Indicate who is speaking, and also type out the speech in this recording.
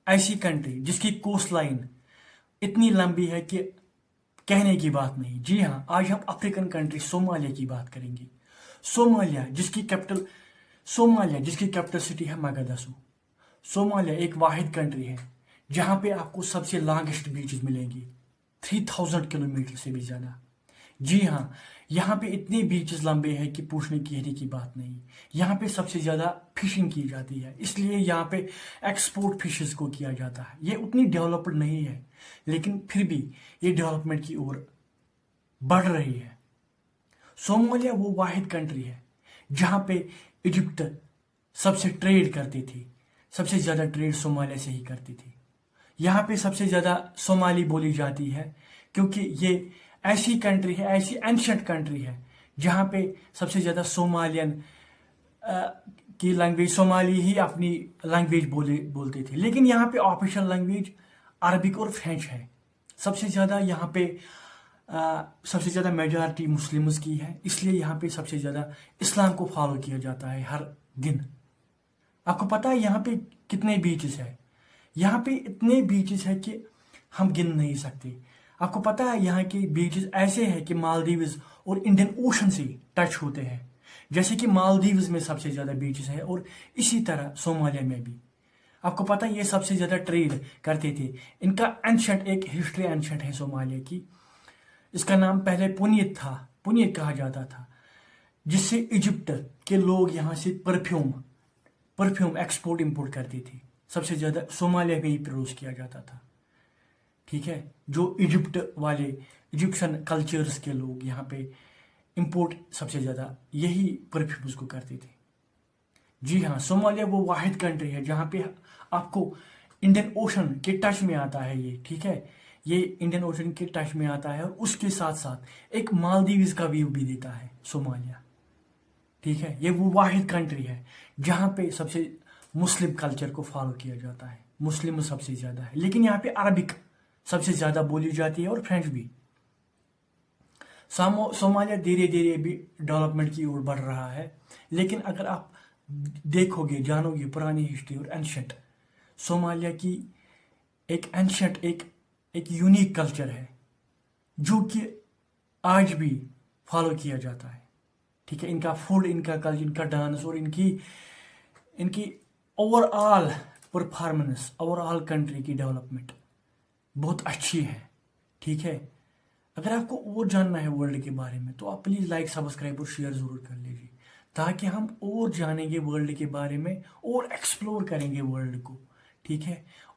Speaker 1: ऐसी कंट्री जिसकी coast line इतनी लंबी है कि कहने की बात नहीं। जी हाँ, आज हम अफ्रीकन कंट्री सोमालिया की बात करेंगे। सोमालिया जिसकी कैपिटल सोमालिया जिसकी कैपिटल सिटी है मगादासू। सोमालिया एक वाहिद कंट्री है जहां पे आपको सबसे लॉन्गेस्ट बीचेस मिलेंगी, 3000 किलोमीटर से भी ज्यादा। जी हाँ, यहाँ पे इतने बीचेस लंबे हैं कि पूछने कहने की बात नहीं। यहाँ पे सबसे ज्यादा फिशिंग की जाती है, इसलिए यहाँ पे एक्सपोर्ट फिशेस को किया जाता है। ये उतनी डेवलप्ड नहीं है, लेकिन फिर भी ये डेवलपमेंट की ओर बढ़ रही है। सोमालिया वो वाहिद कंट्री है जहाँ पे इजिप्ट सबसे ट्रेड करती थी, सबसे ज्यादा ट्रेड सोमालिया से ही करती थी। यहाँ पे सबसे ज्यादा सोमाली बोली जाती है क्योंकि ये ऐसी कंट्री है, ऐसी एंशियंट कंट्री है जहाँ पे सबसे ज्यादा सोमालियन की लैंग्वेज, सोमाली ही अपनी लैंग्वेज बोलते थे। लेकिन यहाँ पे ऑफिशियल लैंग्वेज अरबिक और फ्रेंच है। सबसे ज्यादा यहाँ पे सबसे ज्यादा मेजॉरिटी मुस्लिम्स की है, इसलिए यहाँ पे सबसे ज्यादा इस्लाम को फॉलो किया जाता है हर दिन। आपको पता है यहाँ पे कितने बीचेस है? यहाँ पे इतने बीचेस है कि हम गिन नहीं सकते। आपको पता है यहाँ के बीचेस ऐसे हैं कि मालदीव्स और इंडियन ओशन से टच होते हैं। जैसे कि मालदीव्स में सबसे ज्यादा बीचेस है और इसी तरह सोमालिया में भी। आपको पता है ये सबसे ज्यादा ट्रेड करते थे। इनका एंशंट एक हिस्ट्री एंशंट है सोमालिया की। इसका नाम पहले पुनीत था, पुनीत कहा जाता था, जिससे इजिप्ट के लोग यहाँ से परफ्यूम एक्सपोर्ट इंपोर्ट करती थी। सबसे ज्यादा सोमालिया में ही प्रोड्यूस किया जाता था। ठीक है, जो इजिप्ट वाले इजिप्शियन कल्चर्स के लोग यहाँ पे इंपोर्ट सबसे ज्यादा यही परफ्यूम्स को करते थे। जी हाँ, सोमालिया वो वाहिद कंट्री है जहाँ पे आपको इंडियन ओशन के टच में आता है ये। ठीक है, ये इंडियन ओशन के टच में आता है और उसके साथ साथ एक मालदीव्स का व्यू भी देता है सोमालिया। ठीक है, ये वो वाहिद कंट्री है जहाँ पे सबसे मुस्लिम कल्चर को फॉलो किया जाता है। मुस्लिम सबसे ज्यादा है, लेकिन यहाँ पे अरबिक सबसे ज्यादा बोली जाती है और फ्रेंच भी। सोमालिया धीरे धीरे भी डेवलपमेंट की ओर बढ़ रहा है, लेकिन अगर आप देखोगे, जानोगे पुरानी हिस्ट्री और एंशंट सोमालिया की एक एंशंट एक यूनिक कल्चर है जो कि आज भी फॉलो किया जाता है। ठीक है, इनका फूड, इनका कल्चर, इनका डांस और इनकी ओवरऑल परफॉर्मेंस, ओवरऑल कंट्री की डेवलपमेंट बहुत अच्छी है। ठीक है, अगर आपको और जानना है वर्ल्ड के बारे में तो आप प्लीज लाइक, सब्सक्राइब और शेयर जरूर कर लीजिए, ताकि हम और जानेंगे वर्ल्ड के बारे में और एक्सप्लोर करेंगे वर्ल्ड को। ठीक है,